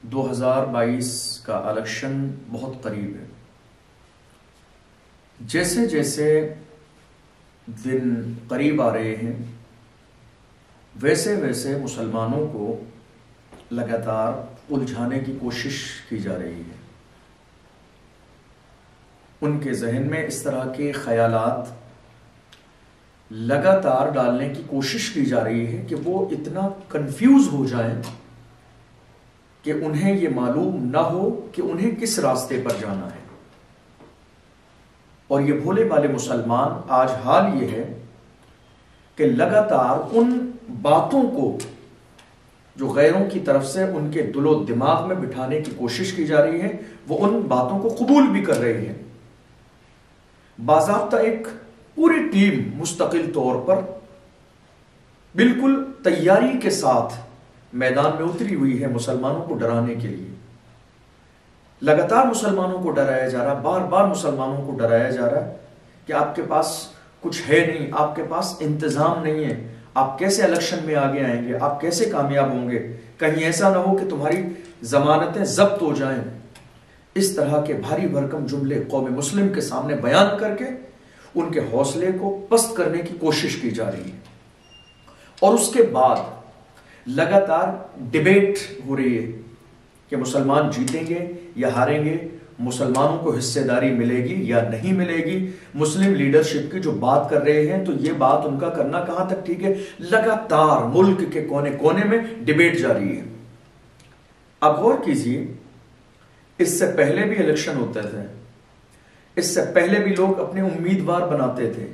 2022 کا الیکشن بہت قریب ہے۔ جیسے جیسے دن قریب آ رہے ہیں ویسے ویسے مسلمانوں کو لگاتار الجھانے کی کوشش کی جا رہی ہے۔ ان کے ذہن میں اس طرح کے خیالات لگاتار ڈالنے کی کوشش کی جا رہی ہے کہ وہ اتنا کنفیوز ہو جائیں کہ انہیں یہ معلوم نہ ہو کہ انہیں کس راستے پر جانا ہے۔ اور یہ بھولے والے مسلمان آج حال یہ ہے کہ لگاتار ان باتوں کو جو غیروں کی طرف سے ان کے دل و دماغ میں بٹھانے کی کوشش کی جا رہی ہے وہ ان باتوں کو قبول بھی کر رہے ہیں۔ باضابطہ ایک پوری ٹیم مستقل طور پر بالکل تیاری کے ساتھ میدان میں اتری ہوئی ہے مسلمانوں کو ڈرانے کے لیے۔ لگاتار مسلمانوں کو ڈرایا جا رہا ہے، بار بار مسلمانوں کو ڈرایا جا رہا ہے کہ آپ کے پاس کچھ ہے نہیں، آپ کے پاس انتظام نہیں ہے، آپ کیسے الیکشن میں آگے آئیں گے، آپ کیسے کامیاب ہوں گے، کہیں ایسا نہ ہو کہ تمہاری ضمانتیں ضبط ہو جائیں۔ اس طرح کے بھاری بھرکم جملے قوم مسلم کے سامنے بیان کر کے ان کے حوصلے کو پست کرنے کی کوشش کی جا رہی ہے۔ اور اس کے بعد لگاتار ڈیبیٹ ہو رہی ہے کہ مسلمان جیتیں گے یا ہاریں گے، مسلمانوں کو حصے داری ملے گی یا نہیں ملے گی، مسلم لیڈرشپ کی جو بات کر رہے ہیں تو یہ بات ان کا کرنا کہاں تک ٹھیک ہے۔ لگاتار ملک کے کونے کونے میں ڈیبیٹ جاری ہے۔ اب غور کیجیے، اس سے پہلے بھی الیکشن ہوتے تھے، اس سے پہلے بھی لوگ اپنے امیدوار بناتے تھے،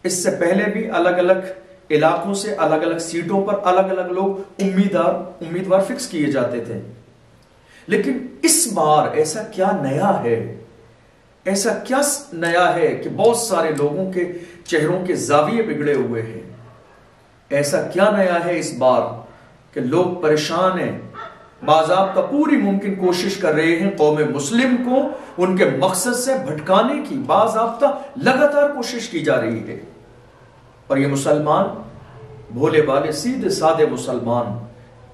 اس سے پہلے بھی الگ الگ علاقوں سے الگ الگ سیٹوں پر الگ الگ لوگ امیدوار فکس کیے جاتے تھے۔ لیکن اس بار ایسا کیا نیا ہے، ایسا کیا نیا ہے کہ بہت سارے لوگوں کے چہروں کے زاویے بگڑے ہوئے ہیں؟ ایسا کیا نیا ہے اس بار کہ لوگ پریشان ہیں، باضابطہ پوری ممکن کوشش کر رہے ہیں قوم مسلم کو ان کے مقصد سے بھٹکانے کی، باضابطہ لگاتار کوشش کی جا رہی ہے۔ اور یہ مسلمان بھولے والے سیدھے سادے مسلمان،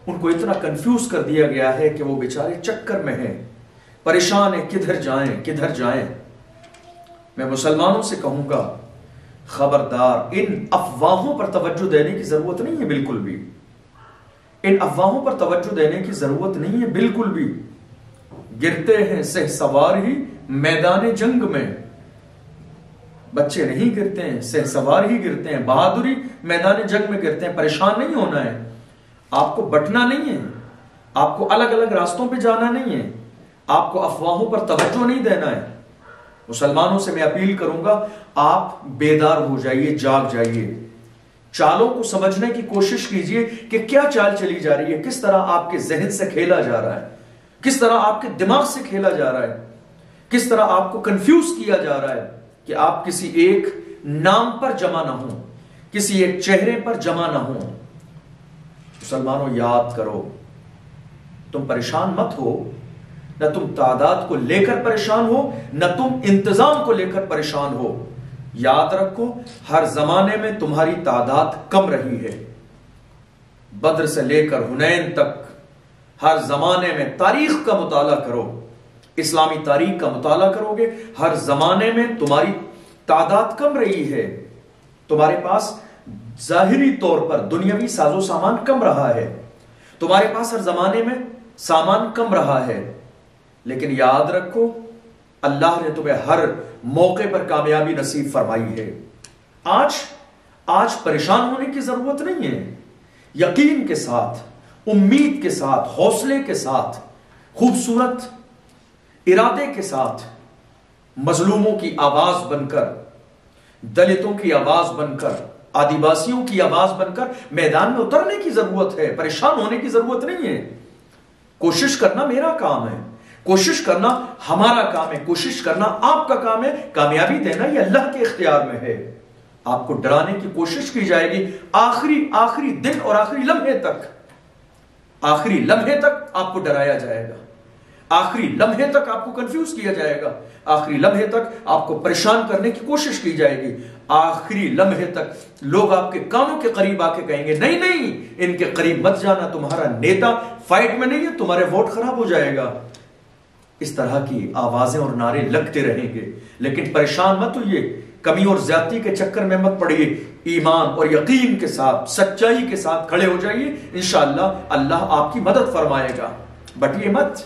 ان کو اتنا کنفیوز کر دیا گیا ہے کہ وہ بیچارے چکر میں ہیں، پریشان ہیں، کدھر جائیں کدھر جائیں۔ میں مسلمانوں سے کہوں گا خبردار، ان افواہوں پر توجہ دینے کی ضرورت نہیں ہے، بالکل بھی ان افواہوں پر توجہ دینے کی ضرورت نہیں ہے، بالکل بھی۔ گرتے ہیں سہ سوار ہی میدان جنگ میں، بچے نہیں گرتے ہیں، سہ سوار ہی گرتے ہیں، بہادری میدان جنگ میں گرتے ہیں۔ پریشان نہیں ہونا ہے، آپ کو بٹنا نہیں ہے، آپ کو الگ الگ راستوں پہ جانا نہیں ہے، آپ کو افواہوں پر توجہ نہیں دینا ہے۔ مسلمانوں سے میں اپیل کروں گا، آپ بیدار ہو جائیے، جاگ جائیے، چالوں کو سمجھنے کی کوشش کیجئے کہ کیا چال چلی جا رہی ہے، کس طرح آپ کے ذہن سے کھیلا جا رہا ہے، کس طرح آپ کے دماغ سے کھیلا جا رہا ہے، کس طرح آپ کو کنفیوز کیا جا رہا ہے کہ آپ کسی ایک نام پر جمع نہ ہوں، کسی ایک چہرے پر جمع نہ ہوں۔ مسلمانوں یاد کرو، تم پریشان مت ہو، نہ تم تعداد کو لے کر پریشان ہو، نہ تم انتظام کو لے کر پریشان ہو۔ یاد رکھو، ہر زمانے میں تمہاری تعداد کم رہی ہے، بدر سے لے کر حنین تک ہر زمانے میں تاریخ کا مطالعہ کرو، اسلامی تاریخ کا مطالعہ کرو گے، ہر زمانے میں تمہاری تعداد کم رہی ہے، تمہارے پاس ظاہری طور پر دنیاوی ساز و سامان کم رہا ہے، تمہارے پاس ہر زمانے میں سامان کم رہا ہے، لیکن یاد رکھو اللہ نے تمہیں ہر موقع پر کامیابی نصیب فرمائی ہے۔ آج پریشان ہونے کی ضرورت نہیں ہے، یقین کے ساتھ، امید کے ساتھ، حوصلے کے ساتھ، خوبصورت ارادے کے ساتھ مظلوموں کی آواز بن کر، دلتوں کی آواز بن کر، آدیواسیوں کی آواز بن کر میدان میں اترنے کی ضرورت ہے، پریشان ہونے کی ضرورت نہیں ہے۔ کوشش کرنا میرا کام ہے، کوشش کرنا ہمارا کام ہے، کوشش کرنا آپ کا کام ہے، کامیابی دینا یہ اللہ کے اختیار میں ہے۔ آپ کو ڈرانے کی کوشش کی جائے گی، آخری دن اور آخری لمحے تک آپ کو ڈرایا جائے گا، آخری لمحے تک آپ کو کنفیوز کیا جائے گا، آخری لمحے تک آپ کو پریشان کرنے کی کوشش کی جائے گی، آخری لمحے تک لوگ آپ کے کانوں کے قریب آ کے کہیں گے نہیں نہیں ان کے قریب مت جانا، تمہارا نیتا فائٹ میں نہیں ہے، تمہارے ووٹ خراب ہو جائے گا۔ اس طرح کی آوازیں اور نعرے لگتے رہیں گے، لیکن پریشان مت ہوئیے، کمی اور زیادتی کے چکر میں مت پڑیے، ایمان اور یقین کے ساتھ سچائی کے ساتھ کھڑے ہو جائیے، انشاءاللہ اللہ آپ کی مدد فرمائے گا۔ بٹیے مت،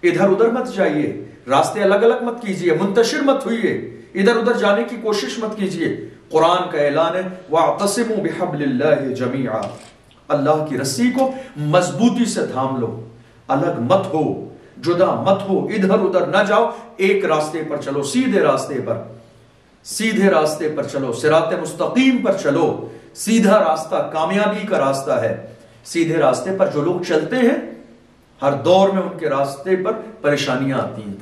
ادھر ادھر مت جائیے، راستے الگ الگ مت کیجیے، منتشر مت ہوئیے، ادھر ادھر جانے کی کوشش مت کیجیے۔ قرآن کا اعلان ہے وَاعْتَصِمُوا بِحَبْلِ اللَّهِ جَمِيعًا، اللہ کی رسی کو مضبوطی سے تھام لو، الگ مت ہو، جدا مت ہو، ادھر ادھر نہ جاؤ، ایک راستے پر چلو، سیدھے راستے پر، سیدھے راستے پر چلو، صراط مستقیم پر چلو۔ سیدھا راستہ کامیابی کا راستہ ہے۔ سیدھے راستے پر جو لوگ چلتے ہیں ہر دور میں ان کے راستے پر پریشانیاں آتی ہیں،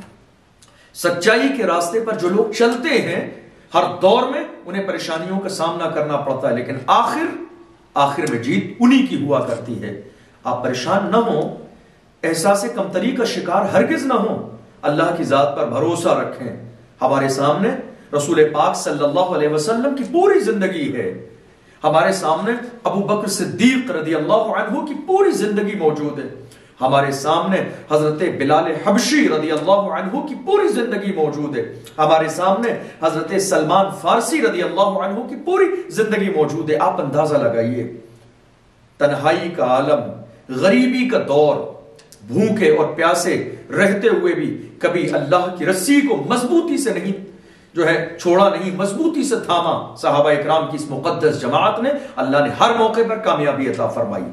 سچائی کے راستے پر جو لوگ چلتے ہیں ہر دور میں انہیں پریشانیوں کا سامنا کرنا پڑتا ہے، لیکن آخر میں جیت انہی کی ہوا کرتی ہے۔ آپ پریشان نہ ہوں، احساس کمتری کا شکار ہرگز نہ ہوں، اللہ کی ذات پر بھروسہ رکھیں۔ ہمارے سامنے رسول پاک صلی اللہ علیہ وسلم کی پوری زندگی ہے، ہمارے سامنے ابو بکر صدیق رضی اللہ عنہ کی پوری زندگی موجود ہے، ہمارے سامنے حضرت بلال حبشی رضی اللہ عنہ کی پوری زندگی موجود ہے، ہمارے سامنے حضرت سلمان فارسی رضی اللہ عنہ کی پوری زندگی موجود ہے۔ آپ اندازہ لگائیے، تنہائی کا عالم، غریبی کا دور، بھوکے اور پیاسے رہتے ہوئے بھی کبھی اللہ کی رسی کو مضبوطی سے نہیں چھوڑا، نہیں مضبوطی سے تھاما صحابہ اکرام کی اس مقدس جماعت نے، اللہ نے ہر موقع پر کامیابی عطا فرمائی۔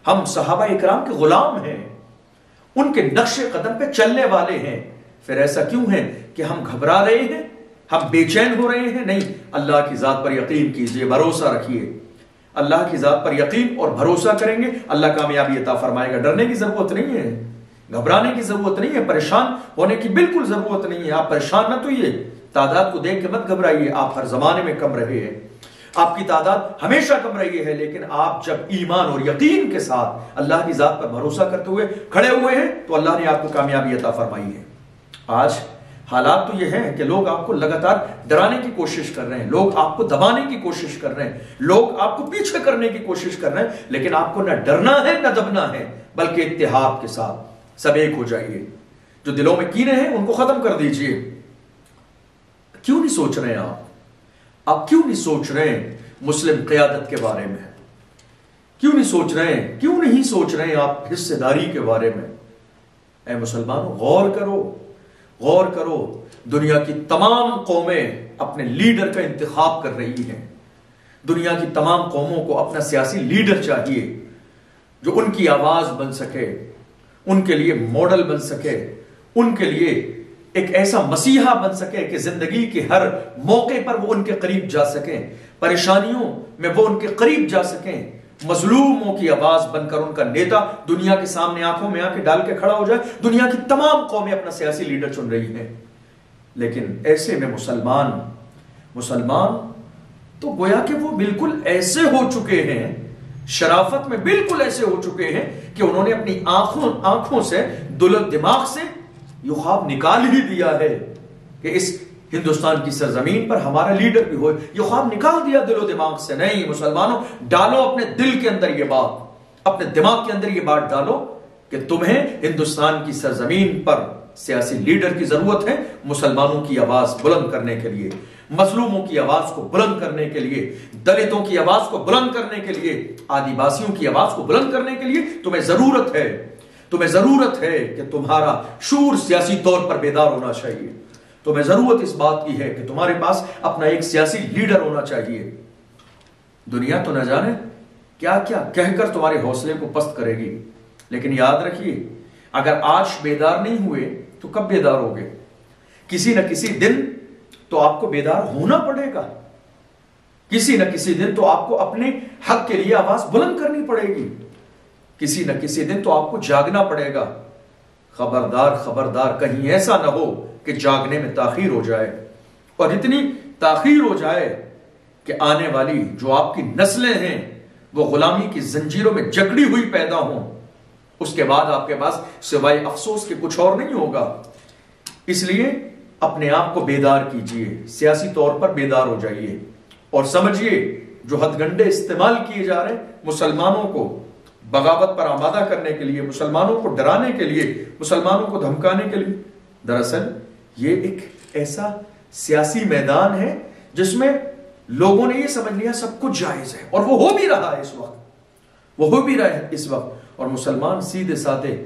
ہم صحابہ اکرام کے غلام ہیں، ان کے نقش قدم پہ چلنے والے ہیں، پھر ایسا کیوں ہے کہ ہم گھبرا رہے ہیں، ہم بے چین ہو رہے ہیں؟ نہیں، اللہ کی ذات پر یقین کیجئے، بھروسہ رکھیے، اللہ کی ذات پر یقین اور بھروسہ کریں گے اللہ کامیابی عطا فرمائے گا۔ ڈرنے کی ضرورت نہیں ہے، گھبرانے کی ضرورت نہیں ہے، پریشان ہونے کی بالکل ضرورت نہیں ہے۔ آپ پریشان نہ ہوئیے، تعداد کو دیکھ کے مت گھبرائیے، آپ ہر زمانے میں کم رہے ہیں، آپ کی تعداد ہمیشہ کم رہی ہے، لیکن آپ جب ایمان اور یقین کے ساتھ اللہ کی ذات پر بھروسہ کرتے ہوئے کھڑے ہوئے ہیں تو اللہ نے آپ کو کامیابی عطا فرمائی ہے۔ آج حالات تو یہ ہیں کہ لوگ آپ کو لگاتار ڈرانے کی کوشش کر رہے ہیں، لوگ آپ کو دبانے کی کوشش کر رہے ہیں، لوگ آپ کو پیچھے کرنے کی کوشش کر رہے ہیں، لیکن آپ کو نہ ڈرنا ہے نہ دبنا ہے، بلکہ اتحاد کے ساتھ سب ایک ہو جائیے۔ جو دلوں میں کینے ہیں ان کو ختم کر دیجئے۔ کیوں نہیں سوچ رہے ہیں آپ کیوں نہیں سوچ رہے ہیں مسلم قیادت کے بارے میں؟ کیوں نہیں سوچ رہے ہیں؟ کیوں نہیں سوچ رہے ہیں آپ حصہ داری کے بارے میں؟ اے مسلمانوں، غور کرو، غور کرو۔ دنیا کی تمام قومیں اپنے لیڈر کا انتخاب کر رہی ہیں، دنیا کی تمام قوموں کو اپنا سیاسی لیڈر چاہیے جو ان کی آواز بن سکے، ان کے لیے ماڈل بن سکے، ان کے لیے ایک ایسا مسیحا بن سکے کہ زندگی کے ہر موقع پر وہ ان کے قریب جا سکیں، پریشانیوں میں وہ ان کے قریب جا سکیں، مظلوموں کی آواز بن کر ان کا نیتا دنیا کے سامنے آنکھوں میں آنکھیں ڈال کے کھڑا ہو جائے۔ دنیا کی تمام قومیں اپنا سیاسی لیڈر چن رہی ہیں، لیکن ایسے میں مسلمان تو گویا کہ وہ بالکل ایسے ہو چکے ہیں، شرافت میں بالکل ایسے ہو چکے ہیں کہ انہوں نے اپنی آنکھوں سے، دل و دماغ سے یہ خواب نکال ہی دیا ہے کہ اس ہندوستان کی سرزمین پر ہمارا لیڈر بھی ہوئے، یہ خواب نکال دیا دل و دماغ سے۔ نہیں مسلمانوں، ڈالو اپنے دل کے اندر یہ بات، اپنے دماغ کے اندر یہ بات ڈالو کہ تمہیں ہندوستان کی سرزمین پر سیاسی لیڈر کی ضرورت ہے، مسلمانوں کی آواز بلند کرنے کے لیے، مظلوموں کی آواز کو بلند کرنے کے لیے، دلتوں کی آواز کو بلند کرنے کے لیے، آدیواسیوں کی آواز کو بلند کرنے کے لیے تمہیں ضرورت ہے کہ تمہارا شعور سیاسی طور پر بیدار ہونا چاہیے، تمہیں ضرورت اس بات کی ہے کہ تمہارے پاس اپنا ایک سیاسی لیڈر ہونا چاہیے۔ دنیا تو نہ جانے کیا کیا کہہ کر تمہارے حوصلے کو پست کرے گی، لیکن یاد رکھیے اگر آج بیدار نہیں ہوئے تو کب بیدار ہوگے؟ کسی نہ کسی دن تو آپ کو بیدار ہونا پڑے گا، کسی نہ کسی دن تو آپ کو اپنے حق کے لیے آواز بلند کرنی پڑے گی، کسی نہ کسی دن تو آپ کو جاگنا پڑے گا۔ خبردار کہیں ایسا نہ ہو کہ جاگنے میں تاخیر ہو جائے، اور اتنی تاخیر ہو جائے کہ آنے والی جو آپ کی نسلیں ہیں وہ غلامی کی زنجیروں میں جکڑی ہوئی پیدا ہوں، اس کے بعد آپ کے پاس سوائے افسوس کے کچھ اور نہیں ہوگا۔ اس لیے اپنے آپ کو بیدار کیجئے، سیاسی طور پر بیدار ہو جائیے اور سمجھیے جو ہتھ گنڈے استعمال کیے جا رہے ہیں مسلمانوں کو بغاوت پر آمادہ کرنے کے لیے، مسلمانوں کو ڈرانے کے لیے، مسلمانوں کو دھمکانے کے لیے، دراصل یہ ایک ایسا سیاسی میدان ہے جس میں لوگوں نے یہ سمجھ لیا سب کچھ جائز ہے، اور وہ ہو بھی رہا ہے اس وقت، وہ ہو بھی رہا ہے اس وقت، اور مسلمان سیدھے سادھے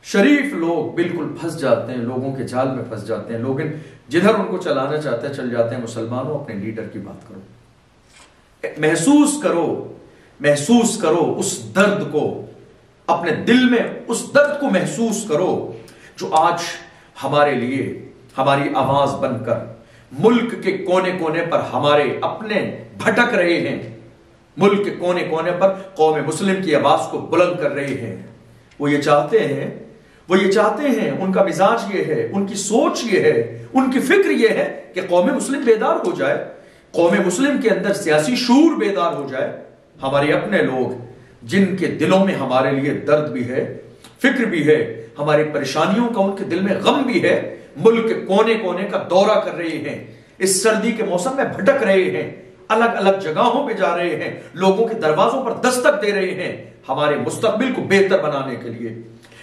شریف لوگ بالکل پھنس جاتے ہیں، لوگوں کے جال میں پھنس جاتے ہیں، لوگ جدھر ان کو چلانا چاہتے ہیں چل جاتے ہیں۔ مسلمانوں اپنے لیڈر کی بات کرو، محسوس کرو اس درد کو، اپنے دل میں اس درد کو محسوس کرو جو آج ہمارے لیے ہماری آواز بن کر ملک کے کونے کونے پر ہمارے اپنے بھٹک رہے ہیں، ملک کے کونے کونے پر قوم مسلم کی آواز کو بلند کر رہے ہیں۔ وہ یہ چاہتے ہیں، ان کا مزاج یہ ہے، ان کی سوچ یہ ہے، ان کی فکر یہ ہے کہ قوم مسلم بیدار ہو جائے، قوم مسلم کے اندر سیاسی شعور بیدار ہو جائے۔ ہمارے اپنے لوگ جن کے دلوں میں ہمارے لیے درد بھی ہے، فکر بھی ہے، ہماری پریشانیوں کا ان کے دل میں غم بھی ہے، ملک کے کونے کونے کا دورہ کر رہے ہیں، اس سردی کے موسم میں بھٹک رہے ہیں، الگ الگ جگہوں پہ جا رہے ہیں، لوگوں کے دروازوں پر دستک دے رہے ہیں، ہمارے مستقبل کو بہتر بنانے کے لیے،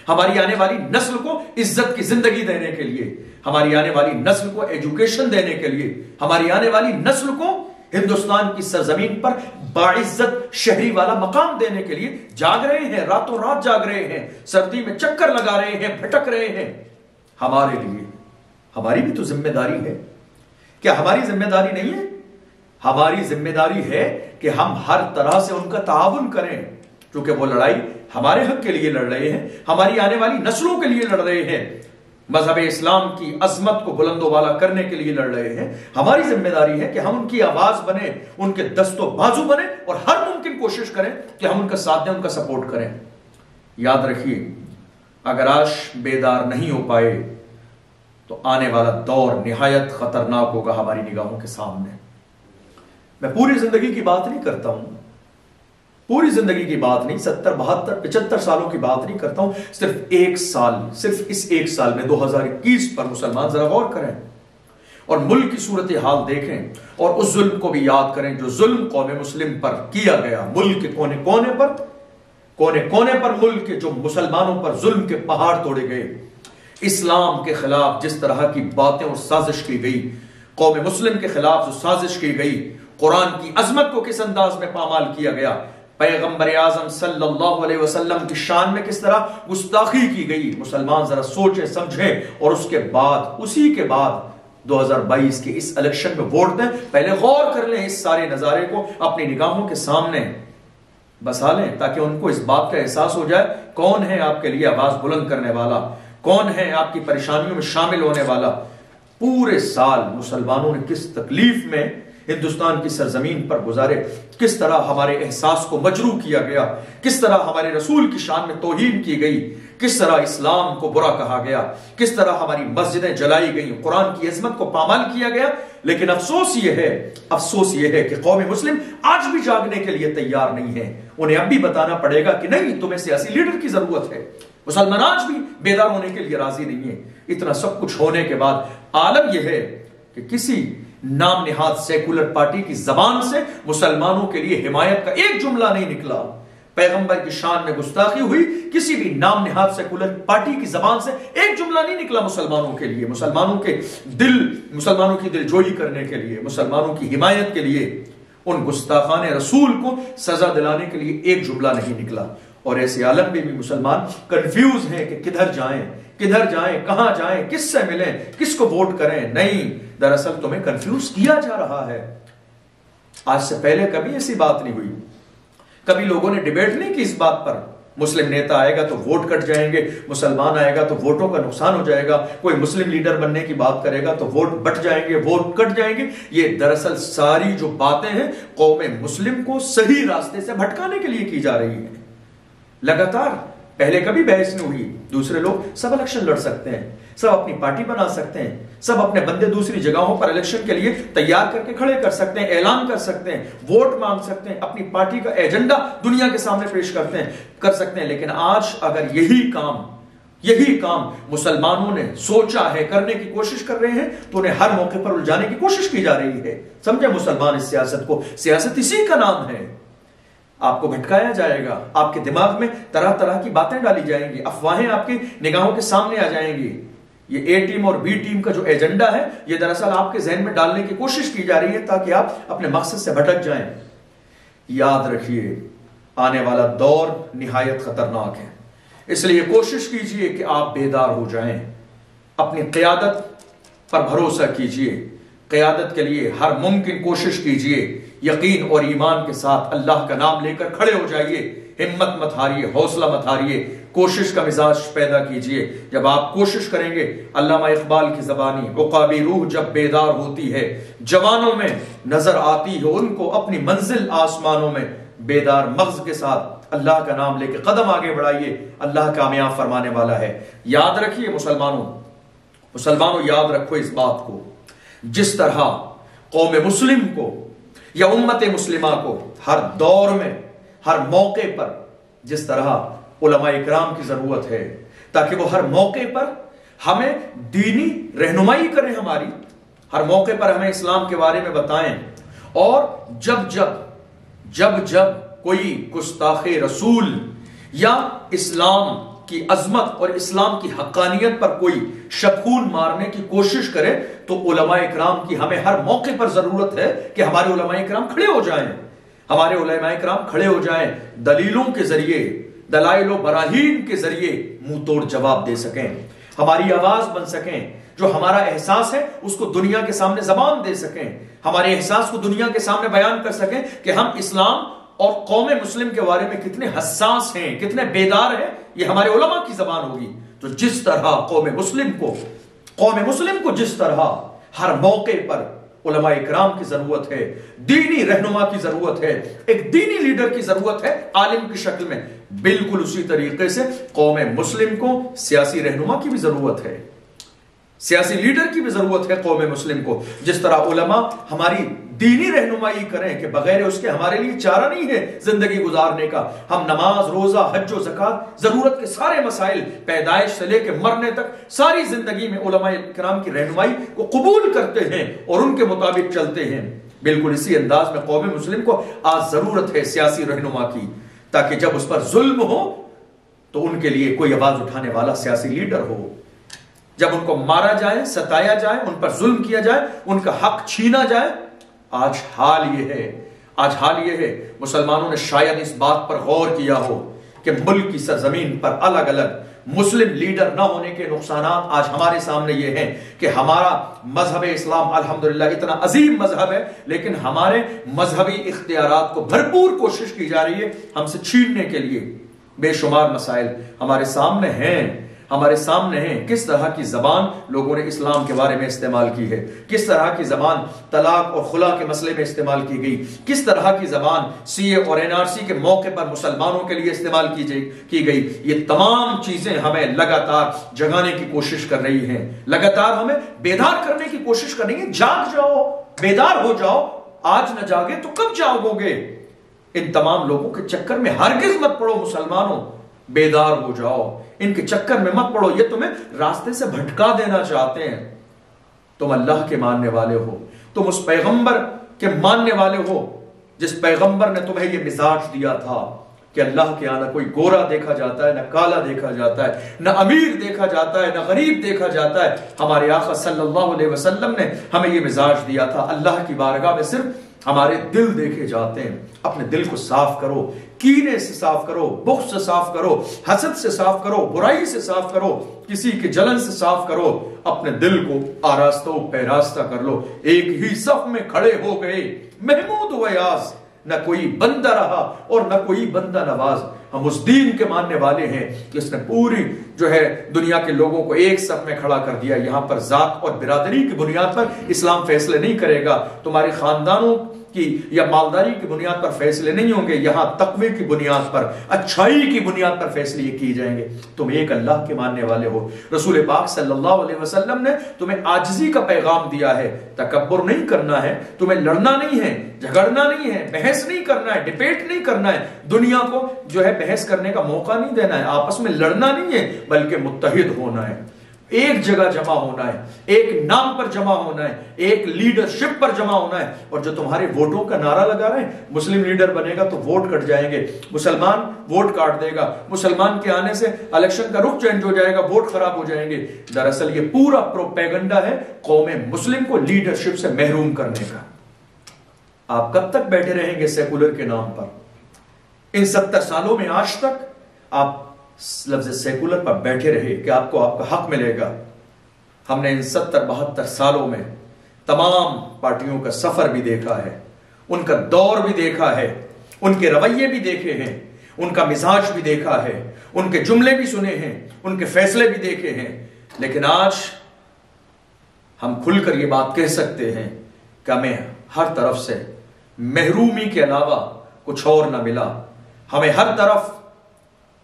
ہماری آنے والی نسل کو عزت کی زندگی دینے کے لیے، ہماری آنے والی نسل کو ایجوکیشن دینے کے لیے، ہماری آنے والی نسل کو ہندوستان کی سرزمین پر باعزت شہری والا مقام دینے کے لیے جاگ رہے ہیں، راتوں رات جاگ رہے ہیں، سردی میں چکر لگا رہے ہیں، بھٹک رہے ہیں۔ ہمارے لیے ہماری بھی تو ذمہ داری ہے، کیا ہماری ذمہ داری نہیں ہے؟ ہماری ذمہ داری ہے کہ ہم ہر طرح سے ان کا تعاون کریں، کیونکہ وہ لڑائی ہمارے حق کے لیے لڑ رہے ہیں، ہماری آنے والی نسلوں کے لیے لڑ رہے ہیں، مذہب اسلام کی عظمت کو بلند و بالا کرنے کے لیے لڑ رہے ہیں۔ ہماری ذمہ داری ہے کہ ہم ان کی آواز بنیں، ان کے دست و بازو بنیں، اور ہر ممکن کوشش کریں کہ ہم ان کا ساتھ دیں، ان کا سپورٹ کریں۔ یاد رکھیے، اگر آج بیدار نہیں ہو پائے تو آنے والا دور نہایت خطرناک ہوگا ہماری نگاہوں کے سامنے۔ میں پوری زندگی کی بات نہیں کرتا ہوں، پوری زندگی کی بات نہیں، 70 72 75 سالوں کی بات نہیں کرتا ہوں، صرف ایک سال، صرف اس ایک سال میں 2021 پر مسلمان ذرا غور کریں اور ملک کی صورتحال دیکھیں اور اس ظلم کو بھی یاد کریں جو ظلم قوم مسلم پر کیا گیا، ملک کے کونے کونے پر ملک کے جو مسلمانوں پر ظلم کے پہاڑ توڑے گئے، اسلام کے خلاف جس طرح کی باتیں اور سازش کی گئی، قوم مسلم کے خلاف جو سازش کی گئی، قرآن کی عظمت کو کس انداز میں پامال کیا گیا، پیغمبر اعظم صلی اللہ علیہ وسلم کی شان میں کس طرح گستاخی کی گئی، مسلمان ذرا سوچیں سمجھیں، اور اس کے بعد، اسی کے بعد 2022 کے اس الیکشن میں ووٹ دیں۔ پہلے غور کر لیں، اس سارے نظارے کو اپنی نگاہوں کے سامنے بسا لیں تاکہ ان کو اس بات کا احساس ہو جائے کون ہے آپ کے لیے آواز بلند کرنے والا، کون ہے آپ کی پریشانیوں میں شامل ہونے والا۔ پورے سال مسلمانوں نے کس تکلیف میں ہندوستان کی سرزمین پر گزارے، کس طرح ہمارے احساس کو مجروح کیا گیا، کس طرح ہمارے رسول کی شان میں توہین کی گئی، کس طرح اسلام کو برا کہا گیا، کس طرح ہماری مسجدیں جلائی گئیں، قرآن کی عظمت کو پامال کیا گیا۔ لیکن افسوس یہ ہے کہ قوم مسلم آج بھی جاگنے کے لیے تیار نہیں ہے۔ انہیں اب بھی بتانا پڑے گا کہ نہیں، تمہیں سیاسی لیڈر کی ضرورت ہے۔ مسلمان آج بھی بیدار ہونے کے لیے راضی نہیں ہے۔ اتنا سب کچھ ہونے کے بعد عالم یہ ہے کہ کسی نام نہاد سیکولر پارٹی کی زبان سے مسلمانوں کے لیے حمایت کا ایک جملہ نہیں نکلا۔ پیغمبر کی شان میں گستاخی ہوئی، کسی بھی نام نہاد سیکولر پارٹی کی زبان سے ایک جملہ نہیں نکلا مسلمانوں کے لیے، مسلمانوں کی دل جوئی کرنے کے لیے، مسلمانوں کی حمایت کے لیے، ان گستاخان رسول کو سزا دلانے کے لیے ایک جملہ نہیں نکلا۔ اور ایسے عالم میں بھی مسلمان کنفیوز ہیں کہ کدھر جائیں، کہاں جائیں، کس سے ملیں، کس کو ووٹ کریں۔ نہیں، دراصل تمہیں کنفیوز کیا جا رہا ہے۔ آج سے پہلے کبھی ایسی بات نہیں ہوئی، کبھی لوگوں نے ڈیبیٹ نہیں کی اس بات پر۔ مسلم نیتا آئے گا تو ووٹ کٹ جائیں گے، مسلمان آئے گا تو ووٹوں کا نقصان ہو جائے گا، کوئی مسلم لیڈر بننے کی بات کرے گا تو ووٹ بٹ جائیں گے، ووٹ کٹ جائیں گے۔ یہ دراصل ساری جو باتیں ہیں قوم مسلم کو صحیح راستے سے بھٹکانے کے لیے کی جا رہی ہیں۔ لگاتار پہلے کبھی بحث نہیں ہوئی. دوسرے لوگ سب الیکشن لڑ سکتے ہیں, سب اپنی پارٹی بنا سکتے ہیں, سب اپنے بندے دوسری جگہوں پر الیکشن کے لیے تیار کر کے کھڑے کر سکتے ہیں, اعلان کر سکتے ہیں, ووٹ مانگ سکتے ہیں, اپنی پارٹی کا ایجنڈا دنیا کے سامنے پیش کر سکتے ہیں. لیکن آج اگر یہی کام مسلمانوں نے سوچا ہے, کرنے کی کوشش کر رہے ہیں, تو انہیں ہر موقع پر الجھانے کی کوشش کی جا رہی ہے. سمجھے مسلمان اس سیاست کو, سیاست اسی کا نام ہے. آپ کو بھٹکایا جائے گا, آپ کے دماغ میں طرح طرح کی باتیں ڈالی جائیں گی, افواہیں آپ کی نگاہوں کے سامنے آ جائیں گی. یہ اے ٹیم اور بی ٹیم کا جو ایجنڈا ہے, یہ دراصل آپ کے ذہن میں ڈالنے کی کوشش کی جا رہی ہے تاکہ آپ اپنے مقصد سے بھٹک جائیں. یاد رکھیے, آنے والا دور نہایت خطرناک ہے, اس لیے کوشش کیجئے کہ آپ بیدار ہو جائیں. اپنی قیادت پر بھروسہ کیجئے, قیادت کے لیے ہر ممکن کوشش کیجئے. یقین اور ایمان کے ساتھ اللہ کا نام لے کر کھڑے ہو جائیے. ہمت مت ہاریے, حوصلہ مت ہاریے, کوشش کا مزاج پیدا کیجئے. جب آپ کوشش کریں گے, علامہ اقبال کی زبانی, عقابی روح جب بیدار ہوتی ہے, جوانوں میں نظر آتی ہے ان کو اپنی منزل آسمانوں میں. بیدار مغز کے ساتھ اللہ کا نام لے کے قدم آگے بڑھائیے, اللہ کامیاب فرمانے والا ہے. یاد رکھیے مسلمانوں یاد رکھو اس بات کو, جس طرح قوم مسلم کو یا امت مسلمہ کو ہر دور میں, ہر موقع پر جس طرح علماء اکرام کی ضرورت ہے, تاکہ وہ ہر موقع پر ہمیں دینی رہنمائی کریں, ہماری ہر موقع پر ہمیں اسلام کے بارے میں بتائیں. اور جب کوئی گستاخ رسول یا اسلام کی عظمت اور اسلام کی حقانیت پر کوئی شکون مارنے کی کوشش کرے, تو علماء اکرام کی ہمیں ہر موقع پر ضرورت ہے کہ ہمارے علماء اکرام کھڑے ہو جائیں. ہمارے علماء اکرام کھڑے ہو جائیں, دلیلوں کے ذریعے, دلائل و براہین کے ذریعے منہ توڑ جواب دے سکیں, ہماری آواز بن سکیں, جو ہمارا احساس ہے اس کو دنیا کے سامنے زبان دے سکیں, ہمارے احساس کو دنیا کے سامنے بیان کر سکیں کہ ہم اسلام اور قوم مسلم کے بارے میں کتنے حساس ہیں, کتنے بیدار ہیں. یہ ہمارے علماء کی زبان ہوگی. تو جس طرح قوم مسلم کو جس طرح ہر موقع پر علماء اکرام کی ضرورت ہے, دینی رہنما کی ضرورت ہے, ایک دینی لیڈر کی ضرورت ہے عالم کی شکل میں, بالکل اسی طریقے سے قوم مسلم کو سیاسی رہنما کی بھی ضرورت ہے, سیاسی لیڈر کی بھی ضرورت ہے قوم مسلم کو. جس طرح علماء ہماری دینی رہنمائی کریں کہ بغیر اس کے ہمارے لیے چارہ نہیں ہے زندگی گزارنے کا. ہم نماز, روزہ, حج و زکات, ضرورت کے سارے مسائل, پیدائش سے لے کے مرنے تک ساری زندگی میں علماء کرام کی رہنمائی کو قبول کرتے ہیں اور ان کے مطابق چلتے ہیں. بالکل اسی انداز میں قوم مسلم کو آج ضرورت ہے سیاسی رہنما کی, تاکہ جب اس پر ظلم ہو تو ان کے لیے کوئی آواز اٹھانے والا سیاسی لیڈر ہو. جب ان کو مارا جائے, ستایا جائے, ان پر ظلم کیا جائے, ان کا حق چھینا جائے. آج حال یہ ہے مسلمانوں نے شاید اس بات پر غور کیا ہو کہ ملک کی سرزمین پر الگ الگ مسلم لیڈر نہ ہونے کے نقصانات آج ہمارے سامنے یہ ہیں کہ ہمارا مذہب اسلام الحمدللہ اتنا عظیم مذہب ہے, لیکن ہمارے مذہبی اختیارات کو بھرپور کوشش کی جا رہی ہے ہم سے چھیننے کے لیے. بے شمار مسائل ہمارے سامنے ہیں, کس طرح کی زبان لوگوں نے اسلام کے بارے میں استعمال کی ہے, کس طرح کی زبان طلاق اور خلا کے مسئلے میں استعمال کی گئی, کس طرح کی زبان سی اے اور این آر سی کے موقع پر مسلمانوں کے لیے استعمال کی گئی. یہ تمام چیزیں ہمیں لگاتار جگانے کی کوشش کر رہی ہیں, لگاتار ہمیں بیدار کرنے کی کوشش کر رہی ہیں. جاگ جاؤ, بیدار ہو جاؤ, آج نہ جاگے تو کب جاگو گے. ان تمام لوگوں کے چکر میں ہرگز مت پڑو مسلمانوں, بیدار ہو جاؤ, ان کے چکر میں مت پڑو. یہ تمہیں راستے سے بھٹکا دینا چاہتے ہیں. تم اللہ کے ماننے والے ہو, تم اس پیغمبر کے ماننے والے ہو جس پیغمبر نے تمہیں یہ مزاج دیا تھا کہ اللہ کے یہاں نہ کوئی گورا دیکھا جاتا ہے, نہ کالا دیکھا جاتا ہے, نہ امیر دیکھا جاتا ہے, نہ غریب دیکھا جاتا ہے. ہمارے آقا صلی اللہ علیہ وسلم نے ہمیں یہ مزاج دیا تھا. اللہ کی بارگاہ میں صرف ہمارے دل دیکھے جاتے ہیں. اپنے دل کو صاف کرو, کینے سے صاف کرو, بغض سے صاف کرو, حسد سے صاف کرو, برائی سے صاف کرو, کسی کے جلن سے صاف کرو. اپنے دل کو آراستہ و پیراستہ کر لو. ایک ہی صف میں کھڑے ہو گئے محمود و ایاز, نہ کوئی بندہ رہا اور نہ کوئی بندہ نواز. ہم اس دین کے ماننے والے ہیں جس نے پوری دنیا کے لوگوں کو ایک صف میں کھڑا کر دیا. یہاں پر ذات اور برادری کی بنیاد پر اسلام فیصلے نہیں کرے گا. تمہارے خاندانوں کی یا مالداری کی بنیاد پر فیصلے نہیں ہوں گے، یہاں تقوی کی بنیاد پر، اچھائی کی بنیاد پر فیصلے کی جائیں گے۔ تم ایک اللہ کے ماننے والے ہو، رسول پاک صلی اللہ علیہ وسلم نے تمہیں عاجزی کا پیغام دیا ہے، تکبر نہیں کرنا ہے، تمہیں لڑنا نہیں ہے، جھگڑنا نہیں ہے، بحث نہیں کرنا ہے، ڈیبیٹ نہیں کرنا ہے، دنیا کو جو ہے بحث کرنے کا موقع نہیں دینا ہے، آپس میں لڑنا نہیں ہے، بلکہ متحد ہونا ہے، ایک جگہ جمع ہونا ہے، ایک نام پر جمع ہونا ہے، ایک لیڈرشپ پر جمع ہونا ہے۔ اور جو تمہارے ووٹوں کا نعرہ لگا رہے ہیں، مسلم لیڈر بنے گا تو ووٹ کٹ جائیں گے، مسلمان ووٹ کاٹ دے گا، مسلمان کے آنے سے الیکشن کا رخ چینج ہو جائے گا، ووٹ خراب ہو جائیں گے، دراصل یہ پورا پروپیگنڈا ہے قوم مسلم کو لیڈرشپ سے محروم کرنے کا۔ آپ کب تک بیٹھے رہیں گے سیکولر کے نام پر؟ ان 70 سالوں میں آج تک آپ لفظ سیکولر پر بیٹھے رہے کہ آپ کو آپ کا حق ملے گا۔ ہم نے ان 70-72 سالوں میں تمام پارٹیوں کا سفر بھی دیکھا ہے، ان کا دور بھی دیکھا ہے، ان کے رویے بھی دیکھے ہیں، ان کا مزاج بھی دیکھا ہے، ان کے جملے بھی سنے ہیں، ان کے فیصلے بھی دیکھے ہیں، لیکن آج ہم کھل کر یہ بات کہہ سکتے ہیں کہ ہمیں ہر طرف سے محرومی کے علاوہ کچھ اور نہ ملا، ہمیں ہر طرف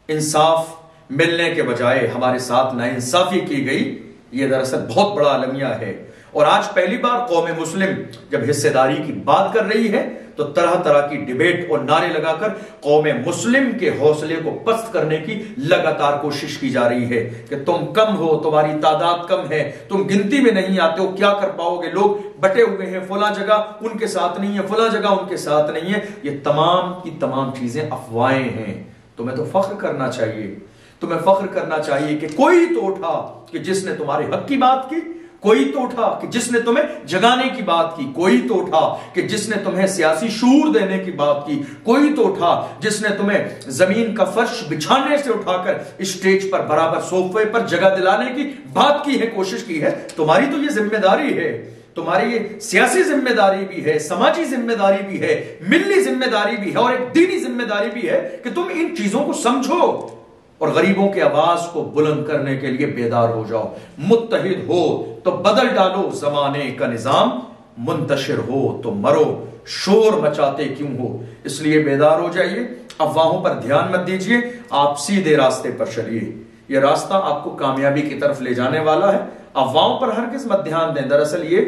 انصاف ملنے کے بجائے ہمارے ساتھ ناانصافی کی گئی۔ یہ دراصل بہت بڑا المیہ ہے، اور آج پہلی بار قوم مسلم جب حصے داری کی بات کر رہی ہے تو طرح طرح کی ڈیبیٹ اور نعرے لگا کر قوم مسلم کے حوصلے کو پست کرنے کی لگاتار کوشش کی جا رہی ہے کہ تم کم ہو، تمہاری تعداد کم ہے، تم گنتی میں نہیں آتے ہو، کیا کر پاؤ گے، لوگ بٹے ہوئے ہیں، فلاں جگہ ان کے ساتھ نہیں ہے، فلاں جگہ ان کے ساتھ نہیں ہے۔ یہ تمام کی تمام چیزیں افواہیں ہیں۔ تمہیں تو فخر کرنا چاہیے، تمہیں فخر کرنا چاہیے کہ کوئی تو اٹھا کہ جس نے تمہارے حق کی بات کی، کوئی تو اٹھا کہ جس نے تمہیں جگانے کی بات کی، کوئی تو اٹھا کہ جس نے تمہیں سیاسی شعور دینے کی بات کی، کوئی تو اٹھا جس نے تمہیں زمین کا فرش بچھانے سے اٹھا کر اسٹیج پر برابر صوفے پر جگہ دلانے کی بات کی ہے، کوشش کی ہے۔ تمہاری تو یہ ذمہ داری ہے، تمہاری یہ سیاسی ذمہ داری بھی ہے، سماجی ذمہ داری بھی ہے، ملی ذمہ داری بھی ہے، اور ایک دینی ذمہ داری بھی ہے کہ تم ان چیزوں کو سمجھو اور غریبوں کی آواز کو بلند کرنے کے لیے بیدار ہو جاؤ، متحد ہو تو بدل ڈالو زمانے کا نظام، منتشر ہو تو مرو، شور مچاتے کیوں ہو؟ اس لیے بیدار ہو جائیے، افواہوں پر دھیان مت دیجیے، آپ سیدھے راستے پر چلیے، یہ راستہ آپ کو کامیابی کی طرف لے جانے والا ہے۔ افواہوں پر ہرگز مت دھیان دیں، دراصل یہ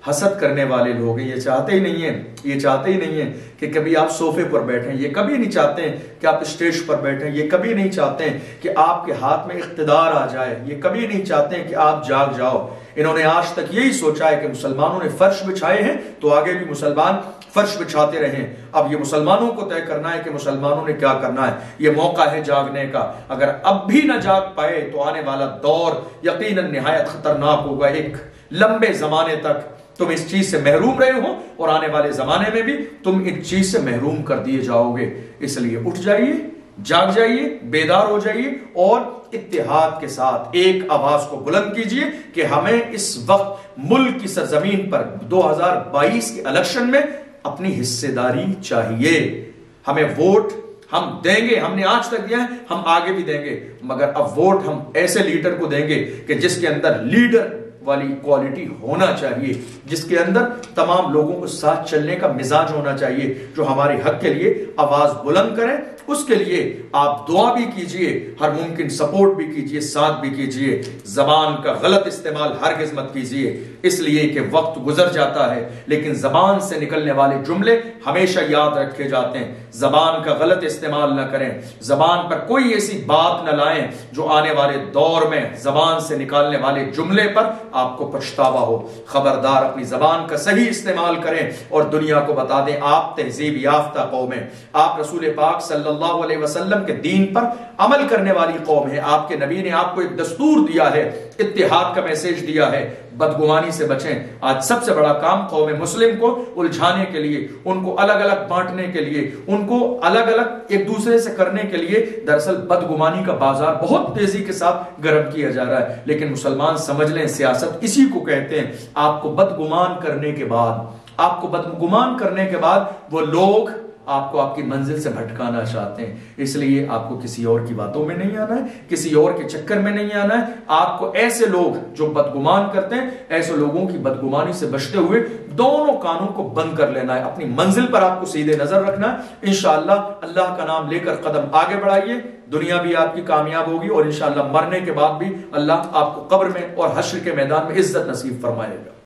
حسد کرنے والے لوگ ہیں، یہ چاہتے ہی نہیں ہیں کہ کبھی آپ صوفے پر بیٹھیں، یہ کبھی نہیں چاہتے ہیں کہ آپ اسٹیج پر بیٹھیں، یہ کبھی نہیں چاہتے ہیں کہ آپ کے ہاتھ میں اقتدار آ جائے، یہ کبھی نہیں چاہتے ہیں کہ آپ جاگ جاؤ۔ انہوں نے آج تک یہی سوچا ہے کہ مسلمانوں نے فرش بچھائے ہیں تو آگے بھی مسلمان فرش بچھاتے رہیں، اب یہ مسلمانوں کو طے کرنا ہے کہ مسلمانوں نے کیا کرنا ہے، یہ موقع ہے جاگنے کا۔ اگر اب بھی نہ جاگ پائے تو آنے والا دور یقیناً نہایت خطرناک ہوگا، ایک لمبے زمانے تک تم اس چیز سے محروم رہے ہو اور آنے والے زمانے میں بھی تم ان چیز سے محروم کر دیے جاؤ گے۔ اس لیے اٹھ جائیے، جاگ جائیے، بیدار ہو جائیے اور اتحاد کے ساتھ ایک آواز کو بلند کیجئے کہ ہمیں اس وقت ملک کی سرزمین پر 2022 کے الیکشن میں اپنی حصے داری چاہیے۔ ہمیں ووٹ ہم دیں گے، ہم نے آج تک دیا ہے، ہم آگے بھی دیں گے، مگر اب ووٹ ہم ایسے لیڈر کو دیں گے کہ جس کے اندر لیڈر والی کوالٹی ہونا چاہیے، جس کے اندر تمام لوگوں کو ساتھ چلنے کا مزاج ہونا چاہیے، جو ہمارے حق کے لیے آواز بلند کریں۔ اس کے لیے آپ دعا بھی کیجئے، ہر ممکن سپورٹ بھی کیجئے، ساتھ بھی کیجئے۔ زبان کا غلط استعمال ہرگز مت کیجئے، اس لیے کہ وقت گزر جاتا ہے لیکن زبان سے نکلنے والے جملے ہمیشہ یاد رکھے جاتے ہیں۔ زبان کا غلط استعمال نہ کریں، زبان پر کوئی ایسی بات نہ لائیں جو آنے والے دور میں زبان سے نکالنے والے جملے پر آپ کو پچھتاوا ہو۔ خبردار، اپنی زبان کا صحیح استعمال کریں اور دنیا کو بتا دیں آپ تہذیب یافتہ قوم ہیں، آپ رسول پاک صلی اللہ علیہ وسلم کے دین پر عمل کرنے والی قوم ہے، آپ کے نبی نے آپ کو ایک دستور دیا ہے، اتحاد کا میسج دیا ہے، بدگمانی سے بچیں۔ آج سب سے بڑا کام قوم مسلم کو الجھانے کے لیے، ان کو الگ الگ بانٹنے کے لیے، ان کو الگ الگ ایک دوسرے سے کرنے کے لیے دراصل بدگمانی کا بازار بہت تیزی کے ساتھ گرم کیا جا رہا ہے۔ لیکن مسلمان سمجھ لیں، سیاست اسی کو کہتے ہیں۔ آپ کو بدگمان کرنے کے بعد وہ لوگ آپ کو آپ کی منزل سے بھٹکانا چاہتے ہیں۔ اس لیے آپ کو کسی اور کی باتوں میں نہیں آنا ہے، کسی اور کے چکر میں نہیں آنا ہے۔ آپ کو ایسے لوگ جو بدگمان کرتے ہیں، ایسے لوگوں کی بدگمانی سے بچتے ہوئے دونوں کانوں کو بند کر لینا ہے۔ اپنی منزل پر آپ کو سیدھے نظر رکھنا ہے۔ انشاءاللہ اللہ کا نام لے کر قدم آگے بڑھائیے، دنیا بھی آپ کی کامیاب ہوگی، اور انشاءاللہ مرنے کے بعد بھی اللہ آپ کو قبر میں اور حشر کے میدان میں عزت نصیب فرمائے گا۔